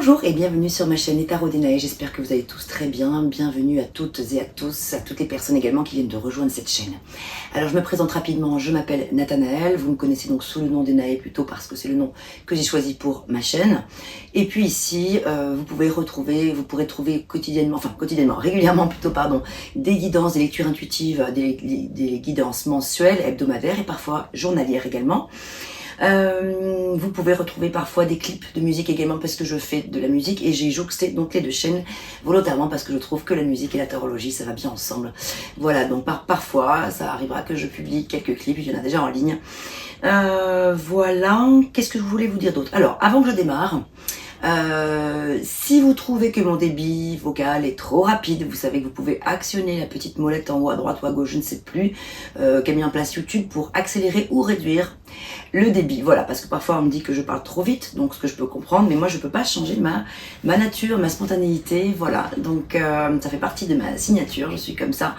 Bonjour et bienvenue sur ma chaîne Les Tarots d'Énaë, j'espère que vous allez tous très bien. Bienvenue à toutes et à tous, à toutes les personnes également qui viennent de rejoindre cette chaîne. Alors je me présente rapidement, je m'appelle Nathanaëlle, vous me connaissez donc sous le nom d'Énaë plutôt parce que c'est le nom que j'ai choisi pour ma chaîne. Et puis ici, vous pourrez trouver régulièrement des guidances, des lectures intuitives, des guidances mensuelles, hebdomadaires et parfois journalières également. Vous pouvez retrouver parfois des clips de musique également parce que je fais de la musique et j'ai jouxté donc les deux chaînes volontairement parce que je trouve que la musique et la tarologie ça va bien ensemble. Voilà, donc parfois ça arrivera que je publie quelques clips, il y en a déjà en ligne. Voilà, qu'est-ce que je voulais vous dire d'autre? Alors, avant que je démarre, si vous trouvez que mon débit vocal est trop rapide, vous savez que vous pouvez actionner la petite molette en haut à droite ou à gauche, je ne sais plus, qu'a mis en place YouTube pour accélérer ou réduire le débit. Voilà, parce que parfois on me dit que je parle trop vite, donc ce que je peux comprendre, mais moi je peux pas changer ma nature, ma spontanéité, voilà, donc ça fait partie de ma signature, je suis comme ça,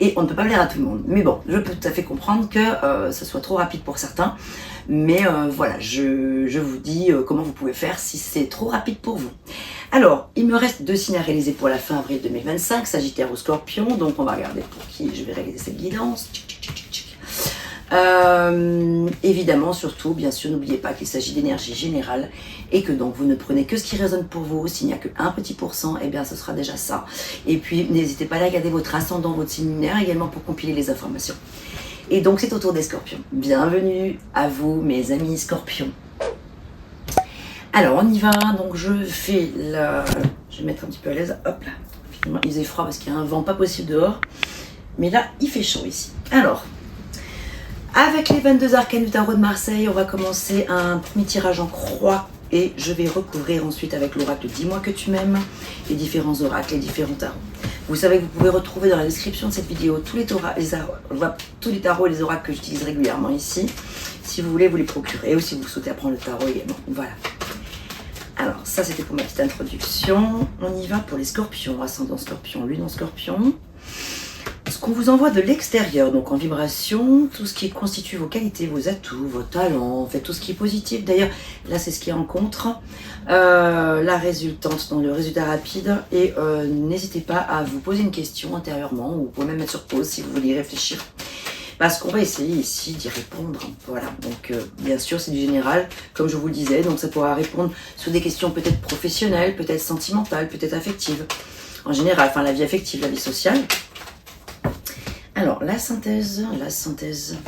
et on ne peut pas plaire à tout le monde. Mais bon, je peux tout à fait comprendre que ça soit trop rapide pour certains, mais voilà, je vous dis comment vous pouvez faire si c'est trop rapide pour vous. Alors, il me reste 2 signes à réaliser pour la fin avril 2025, Sagittaire ou Scorpion, donc on va regarder pour qui je vais réaliser cette guidance. Évidemment, surtout, bien sûr, n'oubliez pas qu'il s'agit d'énergie générale et que donc vous ne prenez que ce qui résonne pour vous. S'il n'y a que 1 petit %, eh bien ce sera déjà ça. Et puis, n'hésitez pas à regarder votre ascendant, votre signe lunaire également pour compiler les informations. Et donc, c'est au tour des Scorpions. Bienvenue à vous, mes amis Scorpions. Alors, on y va. Donc, je vais mettre un petit peu à l'aise. Hop là. Finalement, il faisait froid parce qu'il y a un vent pas possible dehors. Mais là, il fait chaud ici. Alors, avec les 22 arcanes du tarot de Marseille, on va commencer un premier tirage en croix et je vais recouvrir ensuite avec l'oracle Dis-moi que tu m'aimes, les différents oracles, les différents tarots. Vous savez que vous pouvez retrouver dans la description de cette vidéo tous les tarots et les oracles que j'utilise régulièrement ici, si vous voulez vous les procurer ou si vous souhaitez apprendre le tarot également. Voilà. Alors ça c'était pour ma petite introduction. On y va pour les Scorpions, ascendant Scorpion, lune en Scorpion. Ce qu'on vous envoie de l'extérieur, donc en vibration, tout ce qui constitue vos qualités, vos atouts, vos talents, en fait tout ce qui est positif. D'ailleurs, là c'est ce qui est en contre, la résultante, donc le résultat rapide. Et n'hésitez pas à vous poser une question intérieurement, ou vous pouvez même mettre sur pause si vous voulez y réfléchir. Parce qu'on va essayer ici d'y répondre. Voilà, donc bien sûr c'est du général, comme je vous le disais, donc ça pourra répondre sur des questions peut-être professionnelles, peut-être sentimentales, peut-être affectives. En général, enfin la vie affective, la vie sociale. Alors, la synthèse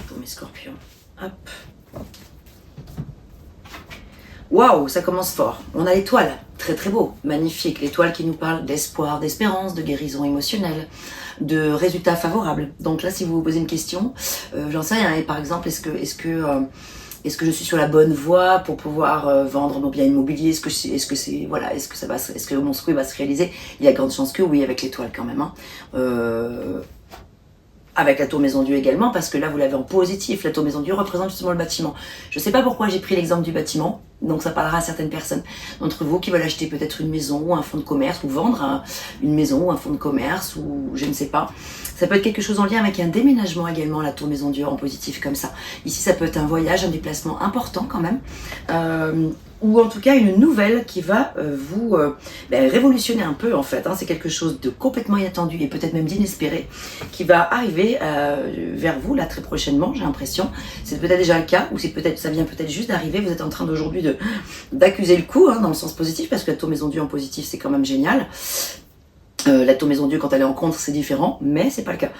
pour mes Scorpions. Hop. Waouh, ça commence fort. On a l'étoile, très très beau, magnifique. L'étoile qui nous parle d'espoir, d'espérance, de guérison émotionnelle, de résultats favorables. Donc là, si vous vous posez une question, j'en sais rien. Et par exemple, est-ce que je suis sur la bonne voie pour pouvoir vendre mon bien immobilier? Est-ce que mon souhait va se réaliser? Il y a grande chance que oui, avec l'étoile quand même. Avec la tour Maison Dieu également, parce que là vous l'avez en positif. La tour Maison Dieu représente justement le bâtiment. Je ne sais pas pourquoi j'ai pris l'exemple du bâtiment, donc ça parlera à certaines personnes d'entre vous qui veulent acheter peut-être une maison ou un fonds de commerce, ou vendre une maison ou un fonds de commerce, ou je ne sais pas. Ça peut être quelque chose en lien avec un déménagement également, la tour Maison Dieu en positif comme ça. Ici ça peut être un voyage, un déplacement important quand même, ou en tout cas une nouvelle qui va vous révolutionner un peu en fait. C'est quelque chose de complètement inattendu et peut-être même d'inespéré qui va arriver vers vous là très prochainement, j'ai l'impression. C'est peut-être déjà le cas, ou ça vient peut-être juste d'arriver. Vous êtes en train d'aujourd'hui d'accuser le coup, dans le sens positif, parce que la tour Maison Dieu en positif c'est quand même génial. La tour Maison Dieu quand elle est en contre c'est différent, mais c'est pas le cas.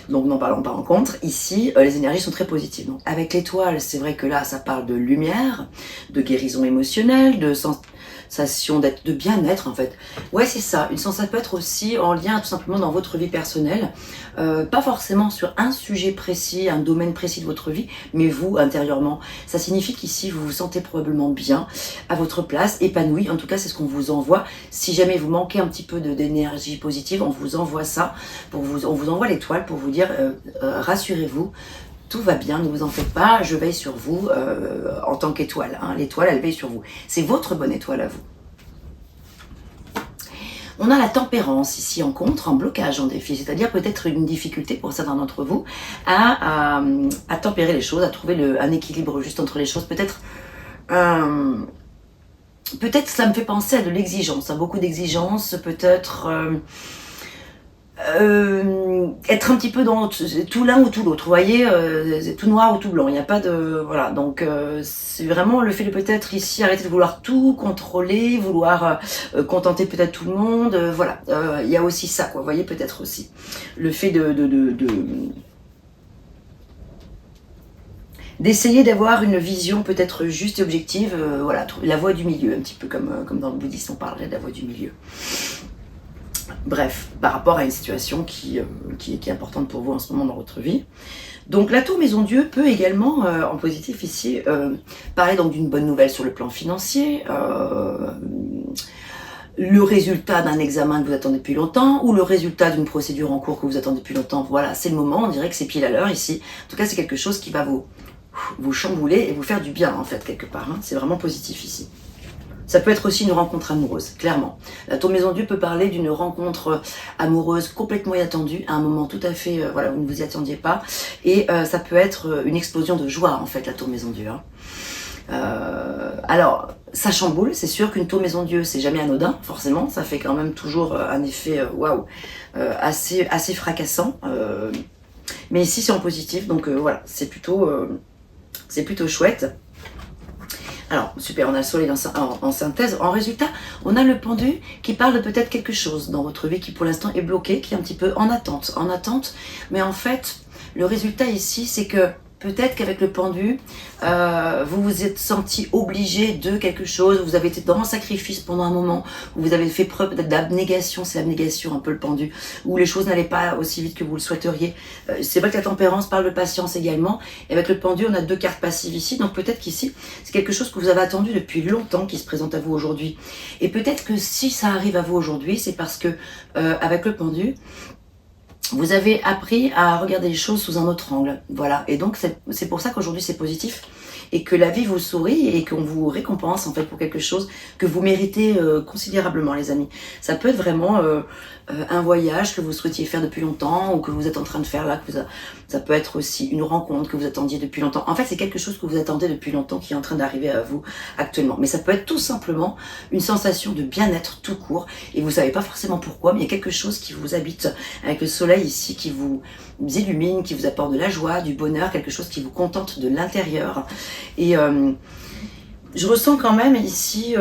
Donc n'en parlons pas en contre. Ici les énergies sont très positives. Donc avec l'étoile c'est vrai que là ça parle de lumière, de guérison émotionnelle, de sensation de bien-être en fait. Ouais c'est ça, ça peut être aussi en lien tout simplement dans votre vie personnelle, pas forcément sur un sujet précis, un domaine précis de votre vie, mais vous intérieurement. Ça signifie qu'ici vous vous sentez probablement bien, à votre place, épanoui. En tout cas c'est ce qu'on vous envoie. Si jamais vous manquez un petit peu d'énergie positive, on vous envoie ça, on vous envoie l'étoile pour vous dire rassurez-vous, tout va bien, ne vous en faites pas, je veille sur vous en tant qu'étoile. L'étoile, elle veille sur vous. C'est votre bonne étoile à vous. On a la tempérance ici en contre, en blocage, en défi, c'est-à-dire peut-être une difficulté pour certains d'entre vous à tempérer les choses, à trouver un équilibre juste entre les choses, peut-être peut-être ça me fait penser à de l'exigence, à beaucoup d'exigence, peut-être être un petit peu dans tout l'un ou tout l'autre, vous voyez, c'est tout noir ou tout blanc, il n'y a pas de... Voilà, donc c'est vraiment le fait de peut-être ici arrêter de vouloir tout contrôler, vouloir contenter peut-être tout le monde, voilà, il y a aussi ça, quoi, vous voyez, peut-être aussi. Le fait d'essayer d'avoir une vision peut-être juste et objective, voilà, trouver la voie du milieu, un petit peu comme dans le bouddhisme on parlerait de la voie du milieu. Bref, par rapport à une situation qui est importante pour vous en ce moment dans votre vie. Donc la tour Maison Dieu peut également, en positif ici, parler donc d'une bonne nouvelle sur le plan financier, le résultat d'un examen que vous attendez depuis longtemps, ou le résultat d'une procédure en cours que vous attendez depuis longtemps. Voilà, c'est le moment, on dirait que c'est pile à l'heure ici. En tout cas, c'est quelque chose qui va vous chambouler et vous faire du bien en fait quelque part, hein. C'est vraiment positif ici. Ça peut être aussi une rencontre amoureuse, clairement. La tour Maison Dieu peut parler d'une rencontre amoureuse complètement inattendue, à un moment tout à fait, voilà, vous ne vous y attendiez pas. Et ça peut être une explosion de joie, en fait, la tour Maison Dieu, hein. Alors, ça chamboule, c'est sûr qu'une tour Maison Dieu, c'est jamais anodin, forcément. Ça fait quand même toujours un effet, waouh, assez fracassant. Mais ici, c'est en positif, donc voilà, c'est plutôt chouette. Alors, super, on a le soleil en synthèse. En résultat, on a le pendu qui parle de peut-être quelque chose dans votre vie qui pour l'instant est bloqué, qui est un petit peu en attente. Mais en fait, le résultat ici, c'est que peut-être qu'avec le pendu, vous vous êtes senti obligé de quelque chose, vous avez été dans un sacrifice pendant un moment, où vous avez fait preuve d'abnégation, c'est l'abnégation un peu le pendu, où les choses n'allaient pas aussi vite que vous le souhaiteriez. C'est vrai que la tempérance parle de patience également, et avec le pendu, on a 2 cartes passives ici, donc peut-être qu'ici, c'est quelque chose que vous avez attendu depuis longtemps qui se présente à vous aujourd'hui. Et peut-être que si ça arrive à vous aujourd'hui, c'est parce que avec le pendu, vous avez appris à regarder les choses sous un autre angle, voilà. Et donc c'est pour ça qu'aujourd'hui c'est positif et que la vie vous sourit et qu'on vous récompense en fait pour quelque chose que vous méritez considérablement, les amis. Ça peut être vraiment un voyage que vous souhaitiez faire depuis longtemps ou que vous êtes en train de faire là, ça peut être aussi une rencontre que vous attendiez depuis longtemps. En fait, c'est quelque chose que vous attendez depuis longtemps qui est en train d'arriver à vous actuellement. Mais ça peut être tout simplement une sensation de bien-être tout court et vous savez pas forcément pourquoi, mais il y a quelque chose qui vous habite avec le soleil ici qui vous illumine, qui vous apporte de la joie, du bonheur, quelque chose qui vous contente de l'intérieur. Et je ressens quand même ici,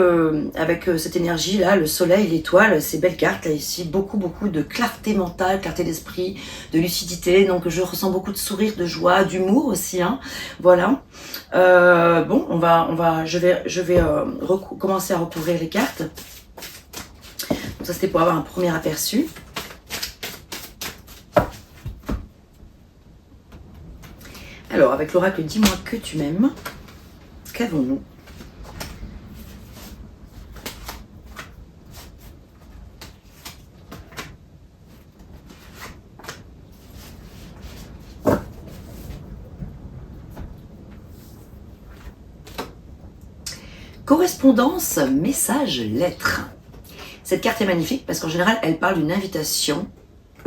avec cette énergie-là, le soleil, l'étoile, ces belles cartes, là, ici, beaucoup de clarté mentale, clarté d'esprit, de lucidité. Donc, je ressens beaucoup de sourire, de joie, d'humour aussi, hein. Voilà. Bon, je vais commencer à recouvrir les cartes. Donc, ça, c'était pour avoir un premier aperçu. Alors, avec l'oracle, dis-moi que tu m'aimes. Qu'avons-nous ? Correspondance, message, lettre. Cette carte est magnifique parce qu'en général, elle parle d'une invitation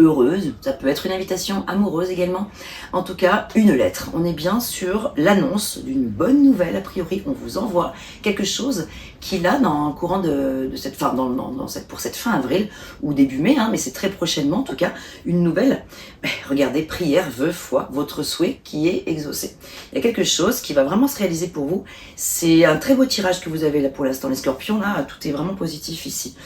heureuse. Ça peut être une invitation amoureuse également. En tout cas, une lettre. On est bien sur l'annonce d'une bonne nouvelle. A priori, on vous envoie quelque chose qui, là, dans le courant de cette fin, pour cette fin avril ou début mai, hein, mais c'est très prochainement, en tout cas, une nouvelle. Regardez, prière, vœu, foi, votre souhait qui est exaucé. Il y a quelque chose qui va vraiment se réaliser pour vous. C'est un très beau tirage que vous avez là pour l'instant, les scorpions. Là, tout est vraiment positif ici.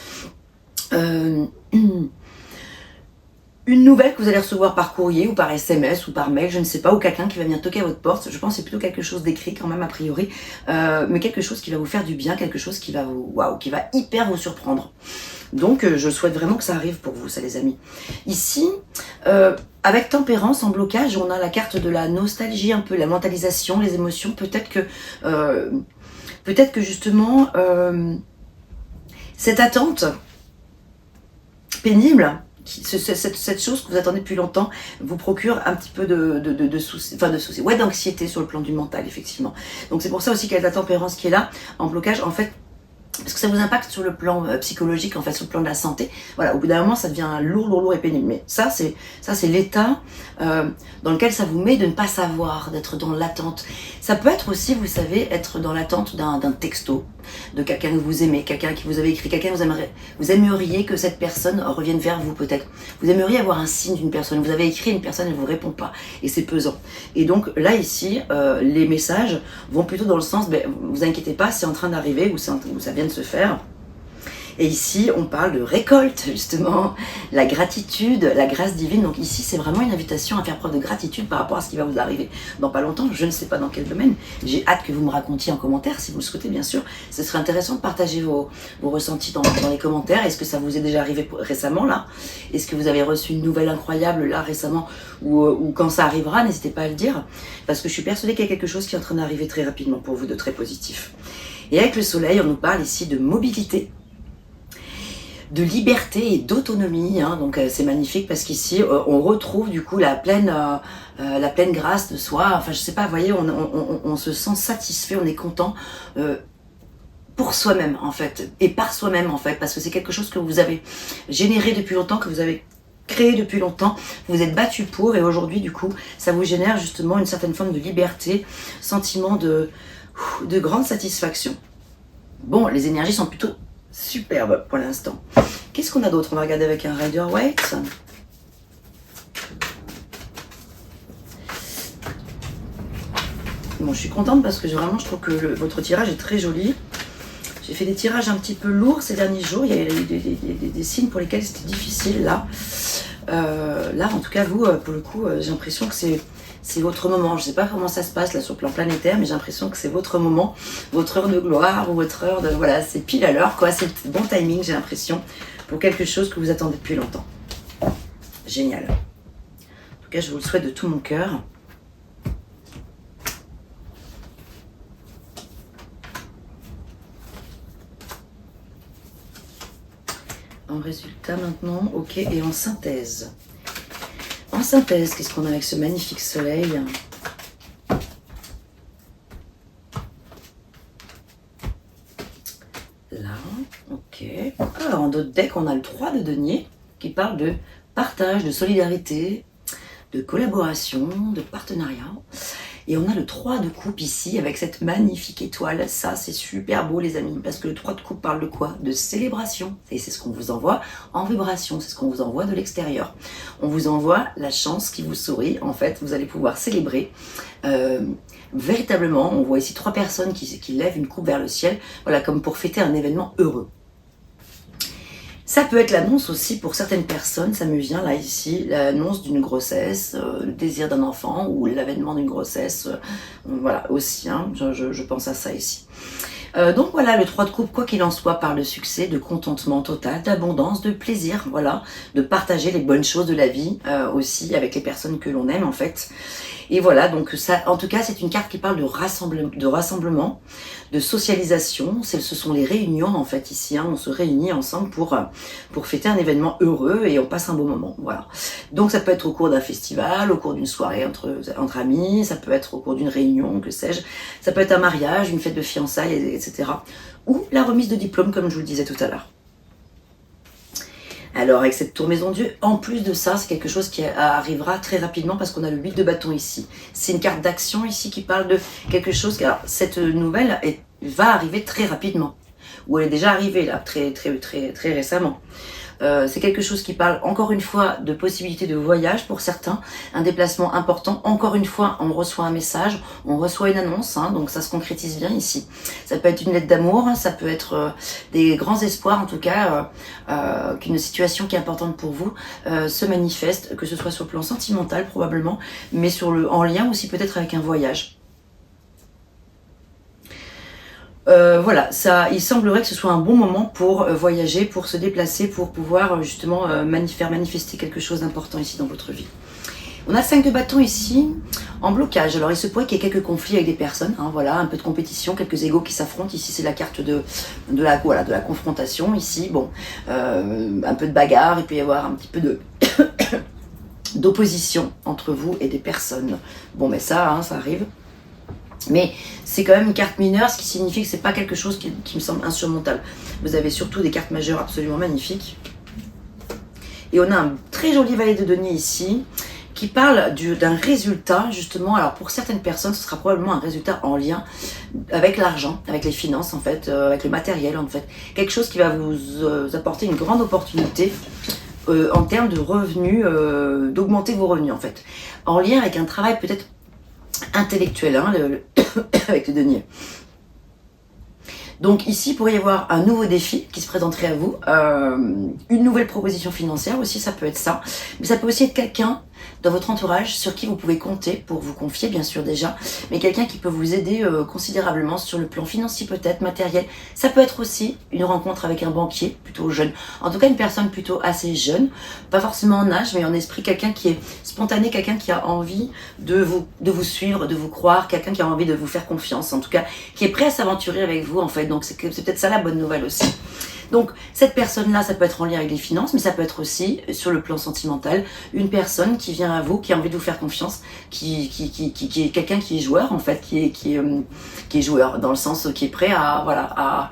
Une nouvelle que vous allez recevoir par courrier ou par SMS ou par mail, je ne sais pas, ou quelqu'un qui va venir toquer à votre porte. Je pense que c'est plutôt quelque chose d'écrit quand même a priori, mais quelque chose qui va vous faire du bien, quelque chose qui va qui va hyper vous surprendre. Donc je souhaite vraiment que ça arrive pour vous, ça les amis. Ici, avec tempérance en blocage, on a la carte de la nostalgie, un peu la mentalisation, les émotions. Peut-être que justement cette attente pénible, cette chose que vous attendez depuis longtemps vous procure un petit peu de soucis, ouais, d'anxiété sur le plan du mental, effectivement. Donc c'est pour ça aussi qu'il y a de la tempérance qui est là, en blocage. En fait, Parce que ça vous impacte sur le plan psychologique, en fait, sur le plan de la santé. Voilà, au bout d'un moment, ça devient lourd et pénible. Mais ça, c'est l'état dans lequel ça vous met de ne pas savoir, d'être dans l'attente. Ça peut être aussi, vous savez, être dans l'attente d'un texto, de quelqu'un que vous aimez, quelqu'un qui vous avait écrit, quelqu'un que vous aimeriez que cette personne revienne vers vous, peut-être. Vous aimeriez avoir un signe d'une personne. Vous avez écrit une personne, elle ne vous répond pas. Et c'est pesant. Et donc, là, ici, les messages vont plutôt dans le sens, ben, vous inquiétez pas, c'est en train d'arriver ou ça vient de se faire. Et ici, on parle de récolte, justement, la gratitude, la grâce divine. Donc ici, c'est vraiment une invitation à faire preuve de gratitude par rapport à ce qui va vous arriver dans pas longtemps. Je ne sais pas dans quel domaine. J'ai hâte que vous me racontiez en commentaire, si vous le souhaitez, bien sûr. Ce serait intéressant de partager vos ressentis dans les commentaires. Est-ce que ça vous est déjà arrivé récemment, là? Est-ce que vous avez reçu une nouvelle incroyable, là, récemment? Ou quand ça arrivera, n'hésitez pas à le dire. Parce que je suis persuadée qu'il y a quelque chose qui est en train d'arriver très rapidement pour vous, de très positif. Et avec le soleil, on nous parle ici de mobilité, de liberté et d'autonomie, hein. Donc c'est magnifique parce qu'ici on retrouve du coup la pleine grâce de soi. Enfin je sais pas, vous voyez, on se sent satisfait, on est content pour soi-même en fait, et par soi-même en fait, parce que c'est quelque chose que vous avez généré depuis longtemps, que vous avez créé depuis longtemps, vous êtes battu pour, et aujourd'hui du coup ça vous génère justement une certaine forme de liberté, sentiment de grande satisfaction. Bon, les énergies sont plutôt superbe pour l'instant. Qu'est-ce qu'on a d'autre? On va regarder avec un Rider-Waite. Bon, je suis contente parce que vraiment, je trouve que votre tirage est très joli. J'ai fait des tirages un petit peu lourds ces derniers jours. Il y a eu des signes pour lesquels c'était difficile là. Là, en tout cas, vous, pour le coup, j'ai l'impression que c'est votre moment. Je ne sais pas comment ça se passe là sur le plan planétaire, mais j'ai l'impression que c'est votre moment, votre heure de gloire ou votre heure de... Voilà, c'est pile à l'heure, quoi. C'est bon timing, j'ai l'impression, pour quelque chose que vous attendez depuis longtemps. Génial. En tout cas, je vous le souhaite de tout mon cœur. En résultat maintenant, ok, et en synthèse. En synthèse, qu'est-ce qu'on a avec ce magnifique soleil? Là, ok. Alors, en d'autres decks, on a le 3 de denier qui parle de partage, de solidarité, de collaboration, de partenariat. Et on a le 3 de coupe ici avec cette magnifique étoile. Ça, c'est super beau, les amis, parce que le 3 de coupe parle de quoi? De célébration. Et c'est ce qu'on vous envoie en vibration. C'est ce qu'on vous envoie de l'extérieur. On vous envoie la chance qui vous sourit. En fait, vous allez pouvoir célébrer. Véritablement, on voit ici 3 personnes qui lèvent une coupe vers le ciel. Voilà, comme pour fêter un événement heureux. Ça peut être l'annonce aussi pour certaines personnes, ça me vient là ici, l'annonce d'une grossesse, le désir d'un enfant ou l'avènement d'une grossesse, voilà aussi, hein, je pense à ça ici. Donc voilà, le 3 de coupe, quoi qu'il en soit, parle de succès, de contentement total, d'abondance, de plaisir, voilà, de partager les bonnes choses de la vie aussi avec les personnes que l'on aime en fait. Et voilà, donc ça, en tout cas, c'est une carte qui parle de rassemblement, de socialisation. Ce sont les réunions en fait ici. Hein, on se réunit ensemble pour fêter un événement heureux et on passe un bon moment. Voilà. Donc ça peut être au cours d'un festival, au cours d'une soirée entre amis, ça peut être au cours d'une réunion, que sais-je. Ça peut être un mariage, une fête de fiançailles, etc. Ou la remise de diplôme, comme je vous le disais tout à l'heure. Alors avec cette tour maison Dieu, en plus de ça, c'est quelque chose qui arrivera très rapidement parce qu'on a le 8 de bâton ici. C'est une carte d'action ici qui parle de quelque chose. Alors cette nouvelle va arriver très rapidement. Ou elle est déjà arrivée là, très récemment. C'est quelque chose qui parle encore une fois de possibilité de voyage pour certains, un déplacement important. Encore une fois, on reçoit un message, on reçoit une annonce, hein, donc ça se concrétise bien ici. Ça peut être une lettre d'amour, ça peut être des grands espoirs, en tout cas, qu'une situation qui est importante pour vous se manifeste, que ce soit sur le plan sentimental probablement, mais en lien aussi peut-être avec un voyage. Voilà, il semblerait que ce soit un bon moment pour voyager, pour se déplacer, pour pouvoir justement faire manifester quelque chose d'important ici dans votre vie. On a 5 de bâtons ici, en blocage. Alors il se pourrait qu'il y ait quelques conflits avec des personnes, hein, voilà, un peu de compétition, quelques égos qui s'affrontent. Ici c'est la carte de la confrontation, ici, bon, un peu de bagarre, il peut y avoir un petit peu de d'opposition entre vous et des personnes. Bon mais ça, hein, ça arrive. Mais c'est quand même une carte mineure, ce qui signifie que c'est pas quelque chose qui me semble insurmontable. Vous avez surtout des cartes majeures absolument magnifiques. Et on a un très joli valet de denier ici, qui parle d'un résultat, justement. Alors pour certaines personnes, ce sera probablement un résultat en lien avec l'argent, avec les finances en fait, avec le matériel en fait. Quelque chose qui va vous apporter une grande opportunité en termes de revenus, d'augmenter vos revenus en fait. En lien avec un travail peut-être intellectuel, hein, avec le denier. Donc ici, il pourrait y avoir un nouveau défi qui se présenterait à vous, une nouvelle proposition financière aussi, ça peut être ça. Mais ça peut aussi être quelqu'un dans votre entourage sur qui vous pouvez compter pour vous confier, bien sûr déjà, mais quelqu'un qui peut vous aider considérablement sur le plan financier peut-être, matériel. Ça peut être aussi une rencontre avec un banquier plutôt jeune, en tout cas une personne plutôt assez jeune, pas forcément en âge, mais en esprit, quelqu'un qui est spontané, quelqu'un qui a envie de vous suivre, de vous croire, quelqu'un qui a envie de vous faire confiance, en tout cas, qui est prêt à s'aventurer avec vous en fait. Donc c'est peut-être ça la bonne nouvelle aussi. Donc cette personne-là, ça peut être en lien avec les finances, mais ça peut être aussi sur le plan sentimental, une personne qui vient à vous, qui a envie de vous faire confiance, qui est quelqu'un qui est joueur en fait, qui est joueur dans le sens qui est prêt à voilà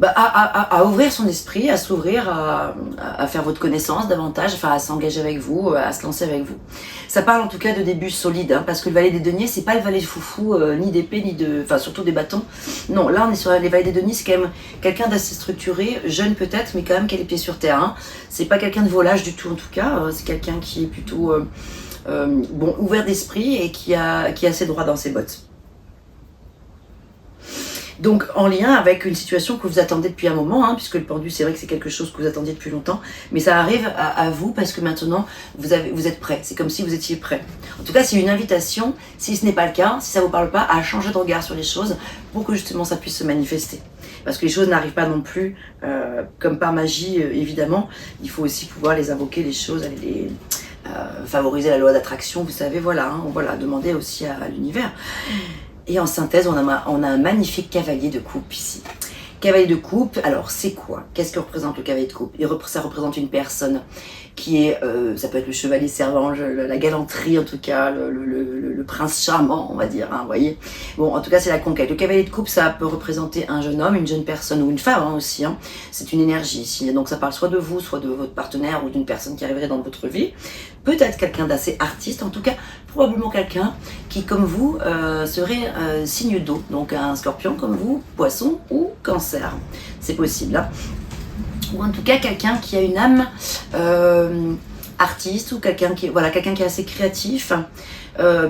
à ouvrir son esprit, à s'ouvrir, à faire votre connaissance davantage, enfin à s'engager avec vous, à se lancer avec vous. Ça parle en tout cas de début solide, hein, parce que le valet des deniers, c'est pas le valet de foufou, ni d'épée, ni de... Enfin, surtout des bâtons. Non, là, on est sur les valets des deniers, c'est quand même quelqu'un d'assez structuré, jeune peut-être, mais quand même qui a les pieds sur terre. Hein. C'est pas quelqu'un de volage du tout, en tout cas. C'est quelqu'un qui est plutôt bon, ouvert d'esprit et qui a ses droits dans ses bottes. Donc en lien avec une situation que vous attendez depuis un moment, hein, puisque le pendu c'est vrai que c'est quelque chose que vous attendiez depuis longtemps, mais ça arrive à vous parce que maintenant vous êtes prêt, c'est comme si vous étiez prêt. En tout cas c'est une invitation, si ce n'est pas le cas, si ça ne vous parle pas, à changer de regard sur les choses pour que justement ça puisse se manifester. Parce que les choses n'arrivent pas non plus comme par magie évidemment, il faut aussi pouvoir les invoquer, les choses, favoriser la loi d'attraction, vous savez, voilà, hein, voilà, demander aussi à l'univers. Et en synthèse, on a un magnifique cavalier de coupe ici. Cavalier de coupe, alors c'est quoi? Qu'est-ce que représente le cavalier de coupe? Ça représente une personne qui est, ça peut être le chevalier servant, la galanterie en tout cas, le prince charmant on va dire, hein, vous voyez. Bon, en tout cas c'est la conquête. Le cavalier de coupe, ça peut représenter un jeune homme, une jeune personne ou une femme hein, aussi. Hein. C'est une énergie ici, donc ça parle soit de vous, soit de votre partenaire ou d'une personne qui arriverait dans votre vie. Peut-être quelqu'un d'assez artiste, en tout cas probablement quelqu'un qui comme vous serait signe d'eau, donc un scorpion comme vous, poisson ou cancer. C'est possible. Hein. Ou en tout cas quelqu'un qui a une âme artiste ou quelqu'un qui est assez créatif,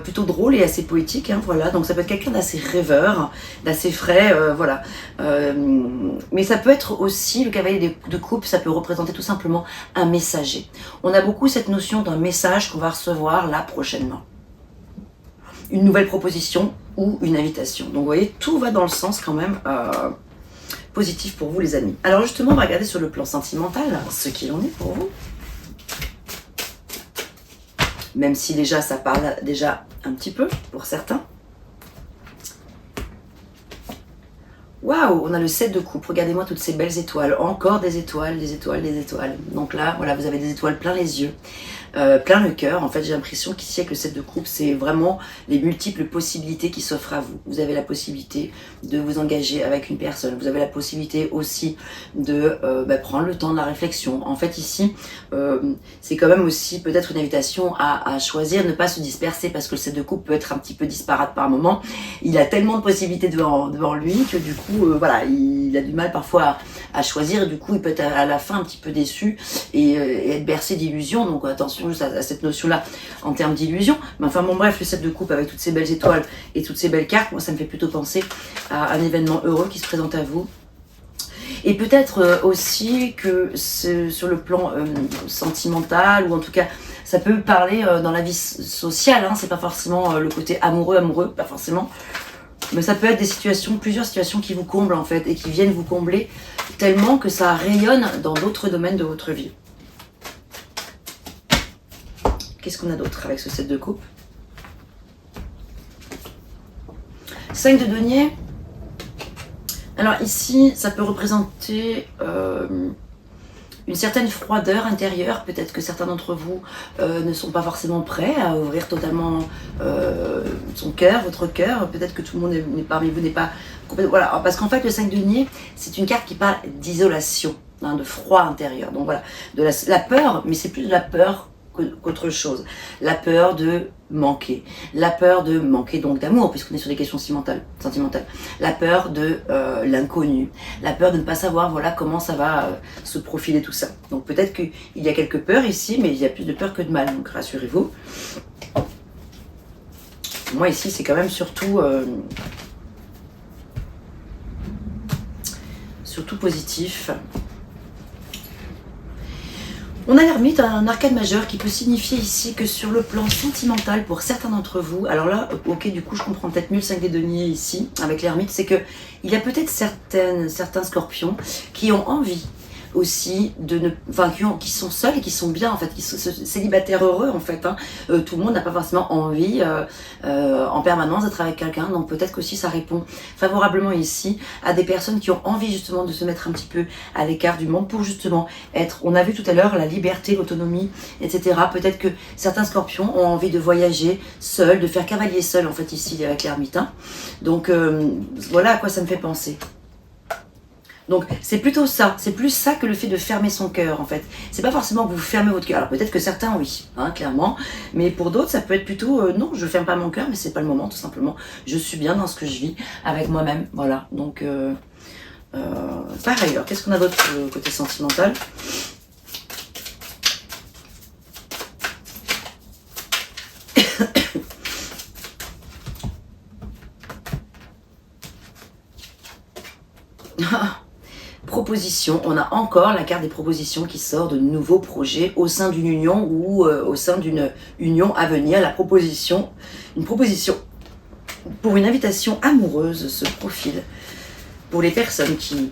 plutôt drôle et assez poétique, hein, voilà. Donc ça peut être quelqu'un d'assez rêveur, d'assez frais, voilà. Mais ça peut être aussi, le cavalier de coupe, ça peut représenter tout simplement un messager. On a beaucoup cette notion d'un message qu'on va recevoir là prochainement. Une nouvelle proposition ou une invitation. Donc vous voyez, tout va dans le sens quand même positif pour vous les amis. Alors justement, on va regarder sur le plan sentimental ce qu'il en est pour vous. Même si déjà ça parle déjà un petit peu pour certains. Waouh, on a le 7 de coupe. Regardez-moi toutes ces belles étoiles. Encore des étoiles, des étoiles, des étoiles. Donc là, voilà, vous avez des étoiles plein les yeux. Plein le cœur. En fait, j'ai l'impression qu'ici, avec le 7 de coupe, c'est vraiment les multiples possibilités qui s'offrent à vous. Vous avez la possibilité de vous engager avec une personne. Vous avez la possibilité aussi de prendre le temps de la réflexion. En fait, ici, c'est quand même aussi peut-être une invitation à choisir, ne pas se disperser, parce que le 7 de coupe peut être un petit peu disparate par moment. Il a tellement de possibilités devant lui que du coup, voilà, il a du mal parfois à choisir. Et du coup, il peut être à la fin un petit peu déçu et être bercé d'illusions. Donc attention juste à cette notion-là en termes d'illusion. Mais enfin bon bref, le 7 de coupe avec toutes ces belles étoiles et toutes ces belles cartes, moi ça me fait plutôt penser à un événement heureux qui se présente à vous. Et peut-être aussi que sur le plan sentimental, ou en tout cas ça peut parler dans la vie sociale, hein, c'est pas forcément le côté amoureux, pas forcément. Mais ça peut être des situations, plusieurs situations qui vous comblent en fait, et qui viennent vous combler tellement que ça rayonne dans d'autres domaines de votre vie. Qu'est-ce qu'on a d'autre avec ce 7 de coupe? 5 de denier. Alors ici, ça peut représenter une certaine froideur intérieure. Peut-être que certains d'entre vous ne sont pas forcément prêts à ouvrir totalement son cœur, votre cœur. Peut-être que tout le monde parmi vous n'est pas complètement... Voilà, parce qu'en fait, le 5 de denier, c'est une carte qui parle d'isolation, hein, de froid intérieur. Donc voilà, de la peur, mais c'est plus de la peur qu'autre chose. La peur de manquer. La peur de manquer donc d'amour, puisqu'on est sur des questions sentimentales. La peur de l'inconnu. La peur de ne pas savoir voilà comment ça va se profiler tout ça. Donc peut-être qu'il y a quelques peurs ici, mais il y a plus de peur que de mal. Donc rassurez-vous. Moi ici, c'est quand même surtout positif. On a l'ermite, un arcane majeur qui peut signifier ici que sur le plan sentimental, pour certains d'entre vous, alors là, ok, du coup, je comprends peut-être mieux le 5 des deniers ici, avec l'ermite, c'est que il y a peut-être certains scorpions qui ont envie aussi de ne, enfin qui sont seuls et qui sont bien en fait, qui sont célibataires heureux en fait. Hein. Tout le monde n'a pas forcément envie en permanence d'être avec quelqu'un, donc peut-être qu'aussi ça répond favorablement ici à des personnes qui ont envie justement de se mettre un petit peu à l'écart du monde pour justement être, on a vu tout à l'heure la liberté, l'autonomie, etc. Peut-être que certains scorpions ont envie de voyager seuls, de faire cavalier seul en fait ici avec l'ermite. Hein. Donc voilà à quoi ça me fait penser. Donc c'est plutôt ça, c'est plus ça que le fait de fermer son cœur en fait. C'est pas forcément que vous fermez votre cœur, alors peut-être que certains oui, hein, clairement, mais pour d'autres ça peut être plutôt non, je ferme pas mon cœur mais c'est pas le moment tout simplement. Je suis bien dans ce que je vis avec moi-même, voilà. Donc pareil, alors qu'est-ce qu'on a d'autre côté sentimental ? Proposition, on a encore la carte des propositions qui sort de nouveaux projets au sein d'une union ou au sein d'une union à venir. La proposition, une proposition pour une invitation amoureuse se profile pour les personnes qui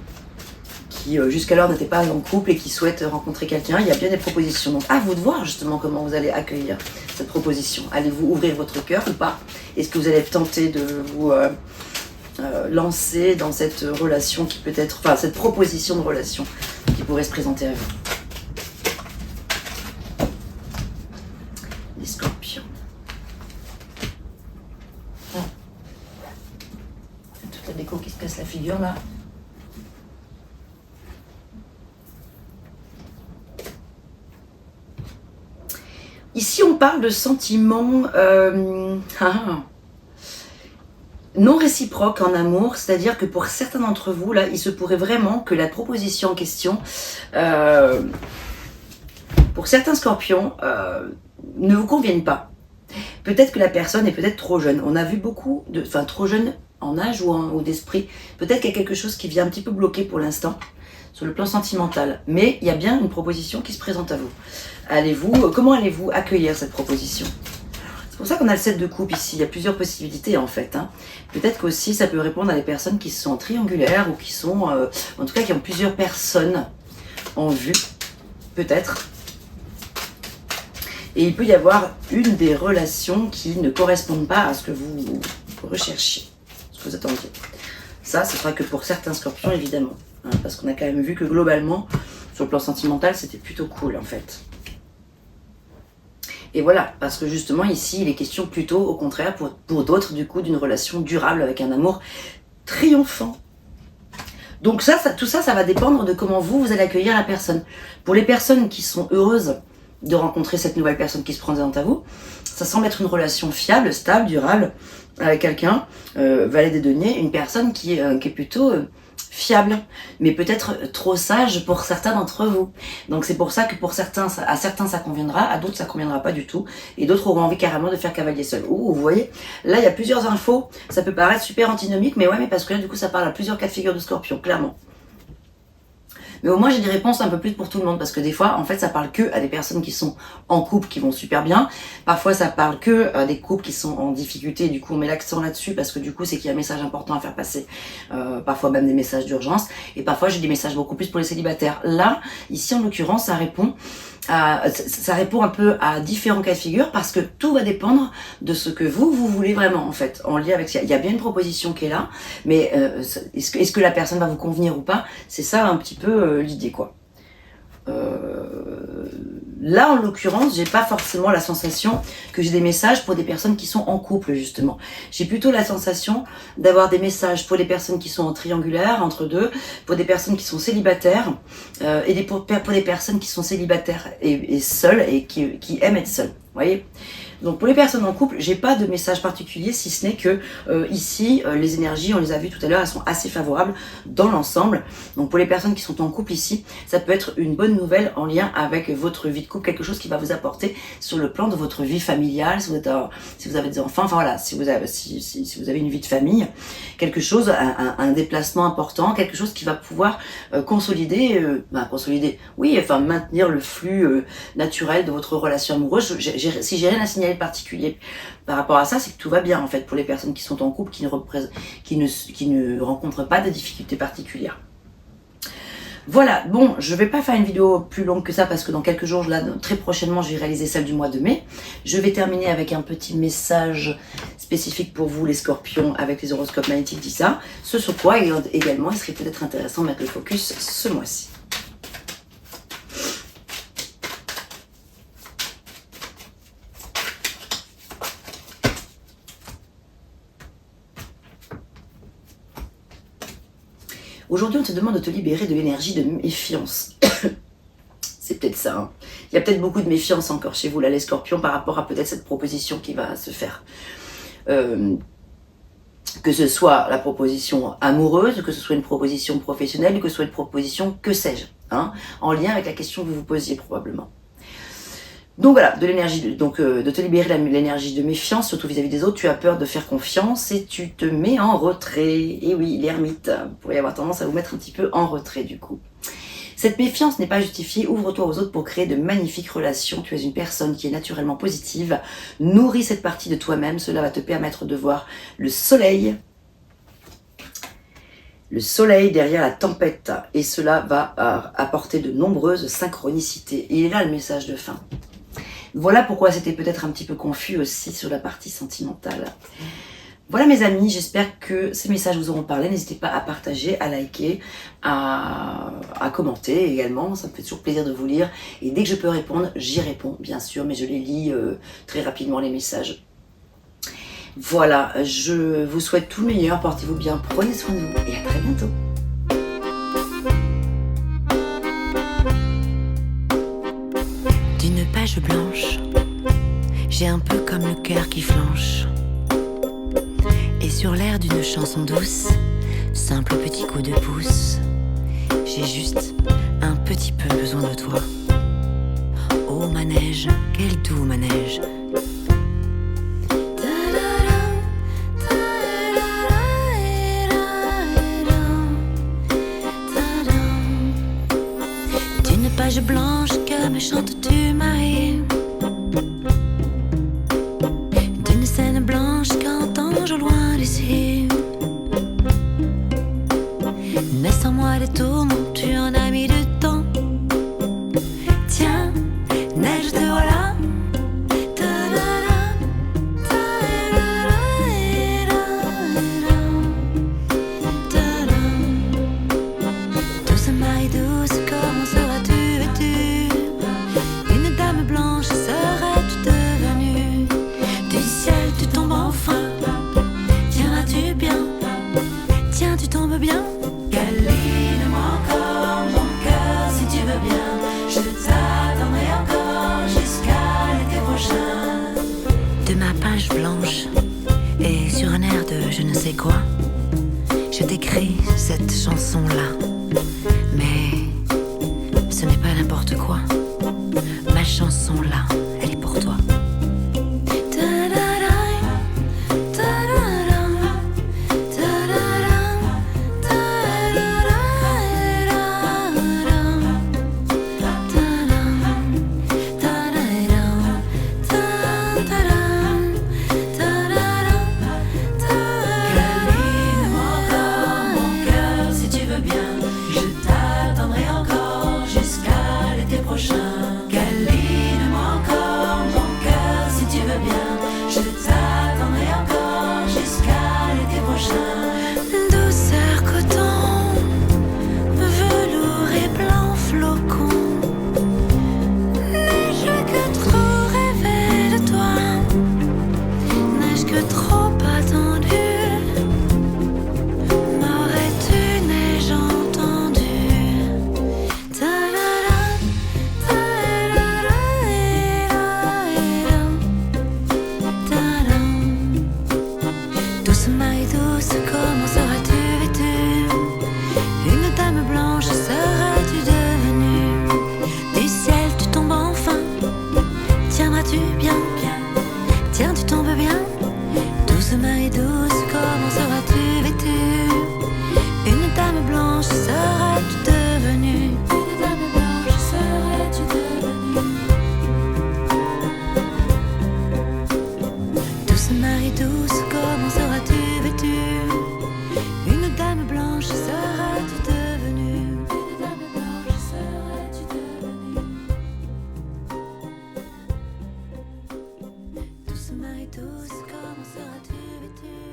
jusqu'alors n'étaient pas en couple et qui souhaitent rencontrer quelqu'un. Il y a bien des propositions. Donc à vous de voir justement comment vous allez accueillir cette proposition. Allez-vous ouvrir votre cœur ou pas? Est-ce que vous allez tenter de vous lancer dans cette relation qui peut être, enfin cette proposition de relation qui pourrait se présenter à vous. Les scorpions. Toute la déco qui se casse la figure là. Ici on parle de sentiments non réciproque en amour, c'est-à-dire que pour certains d'entre vous, là, il se pourrait vraiment que la proposition en question, pour certains scorpions, ne vous convienne pas. Peut-être que la personne est peut-être trop jeune. On a vu beaucoup de... Enfin, trop jeune en âge ou d'esprit. Peut-être qu'il y a quelque chose qui vient un petit peu bloquer pour l'instant, sur le plan sentimental. Mais il y a bien une proposition qui se présente à vous. Comment allez-vous accueillir cette proposition ? C'est pour ça qu'on a le 7 de coupe ici, il y a plusieurs possibilités en fait. Hein. Peut-être qu'aussi ça peut répondre à des personnes qui sont triangulaires ou qui sont, en tout cas qui ont plusieurs personnes en vue, peut-être. Et il peut y avoir une des relations qui ne correspondent pas à ce que vous recherchiez, ce que vous attendiez. Ça, ce sera que pour certains scorpions évidemment, hein, parce qu'on a quand même vu que globalement, sur le plan sentimental, c'était plutôt cool en fait. Et voilà, parce que justement ici, il est question plutôt, au contraire, pour d'autres, du coup, d'une relation durable avec un amour triomphant. Donc tout ça, ça va dépendre de comment vous allez accueillir la personne. Pour les personnes qui sont heureuses de rencontrer cette nouvelle personne qui se présente à vous, ça semble être une relation fiable, stable, durable, avec quelqu'un, valet des deniers, une personne qui est plutôt... fiable, mais peut-être trop sage pour certains d'entre vous. Donc c'est pour ça que pour certains, à certains ça conviendra, à d'autres ça conviendra pas du tout, et d'autres auront envie carrément de faire cavalier seul. Ouh, vous voyez, là il y a plusieurs infos, ça peut paraître super antinomique, mais ouais, mais parce que là du coup ça parle à plusieurs cas de figure de scorpion, clairement. Mais au moins j'ai des réponses un peu plus pour tout le monde, parce que des fois en fait ça parle que à des personnes qui sont en couple, qui vont super bien. Parfois ça parle que à des couples qui sont en difficulté, et du coup on met l'accent là-dessus parce que du coup c'est qu'il y a un message important à faire passer. Parfois même des messages d'urgence, et parfois j'ai des messages beaucoup plus pour les célibataires. Là, ici en l'occurrence, ça répond un peu à différents cas de figure, parce que tout va dépendre de ce que vous voulez vraiment en fait, en lien avec ça. Il y a bien une proposition qui est là, mais est-ce que la personne va vous convenir ou pas? C'est ça un petit peu l'idée quoi. Là, en l'occurrence, j'ai pas forcément la sensation que j'ai des messages pour des personnes qui sont en couple, justement. J'ai plutôt la sensation d'avoir des messages pour les personnes qui sont en triangulaire, entre deux, pour des personnes qui sont célibataires, et pour des personnes qui sont célibataires et seules, et qui aiment être seules. Vous voyez ? Donc pour les personnes en couple, j'ai pas de message particulier, si ce n'est que ici, les énergies, on les a vues tout à l'heure, elles sont assez favorables dans l'ensemble. Donc pour les personnes qui sont en couple ici, ça peut être une bonne nouvelle en lien avec votre vie de couple, quelque chose qui va vous apporter sur le plan de votre vie familiale, si vous avez des enfants, enfin voilà, si vous avez une vie de famille, quelque chose, un déplacement important, quelque chose qui va pouvoir consolider, oui, enfin maintenir le flux naturel de votre relation amoureuse. Si j'ai rien à signaler particulier par rapport à ça, c'est que tout va bien en fait pour les personnes qui sont en couple, qui ne rencontrent pas de difficultés particulières. Voilà, bon, je vais pas faire une vidéo plus longue que ça parce que dans quelques jours, là, très prochainement, je vais réaliser celle du mois de mai. Je vais terminer avec un petit message spécifique pour vous, les scorpions, avec les horoscopes magnétiques d'Isa. Ce sur quoi, également, il serait peut-être intéressant de mettre le focus ce mois-ci. Aujourd'hui, on te demande de te libérer de l'énergie de méfiance. C'est peut-être ça. Hein. Il y a peut-être beaucoup de méfiance encore chez vous, là, les scorpions, par rapport à peut-être cette proposition qui va se faire. Que ce soit la proposition amoureuse, que ce soit une proposition professionnelle, que ce soit une proposition, que sais-je, hein, en lien avec la question que vous vous posiez probablement. Donc voilà, de l'énergie, de te libérer de l'énergie de méfiance, surtout vis-à-vis des autres. Tu as peur de faire confiance et tu te mets en retrait. Et oui, l'ermite, vous pourriez avoir tendance à vous mettre un petit peu en retrait du coup. Cette méfiance n'est pas justifiée, ouvre-toi aux autres pour créer de magnifiques relations. Tu es une personne qui est naturellement positive, nourris cette partie de toi-même, cela va te permettre de voir le soleil derrière la tempête, et cela va apporter de nombreuses synchronicités. Et il est là le message de fin. Voilà pourquoi c'était peut-être un petit peu confus aussi sur la partie sentimentale. Voilà mes amis, j'espère que ces messages vous auront parlé. N'hésitez pas à partager, à liker, à commenter également. Ça me fait toujours plaisir de vous lire. Et dès que je peux répondre, j'y réponds bien sûr, mais je les lis très rapidement les messages. Voilà, je vous souhaite tout le meilleur, portez-vous bien, prenez soin de vous et à très bientôt. D'une page blanche, j'ai un peu comme le cœur qui flanche. Et sur l'air d'une chanson douce, simple petit coup de pouce, j'ai juste un petit peu besoin de toi. Oh manège, quel doux manège. D'une page blanche que me chantes-tu Marie, d'une scène blanche qu'entends-je au loin d'ici. Naissent en moi des tourments, tu en as mis du temps. Tiens, neige te voilà. Douce Marie douce, comment seras-tu vêtue? Une dame blanche serais-tu devenue? Du ciel tu tombes enfin. Tiens-tu bien? Tiens, tu tombes bien? Câline-moi encore mon cœur si tu veux bien. Je t'attendrai encore jusqu'à l'été prochain. De ma page blanche et sur un air de je ne sais quoi, je t'écris cette chanson-là. Mais ce n'est pas n'importe quoi. Ma chanson-là, elle est pour toi. Câline-moi encore mon cœur si tu veux bien. seras-tu bien? Tiens, tu tombes bien? Douce Marie douce, comment seras-tu vêtue? Une dame blanche serais-tu devenue? Une dame blanche serais-tu devenue? Douce Marie douce, comment seras-tu vêtue? Une dame blanche serais-tu devenue? Une dame blanche serais-tu devenue? Douce Marie douce, comment seras-tu vêtue?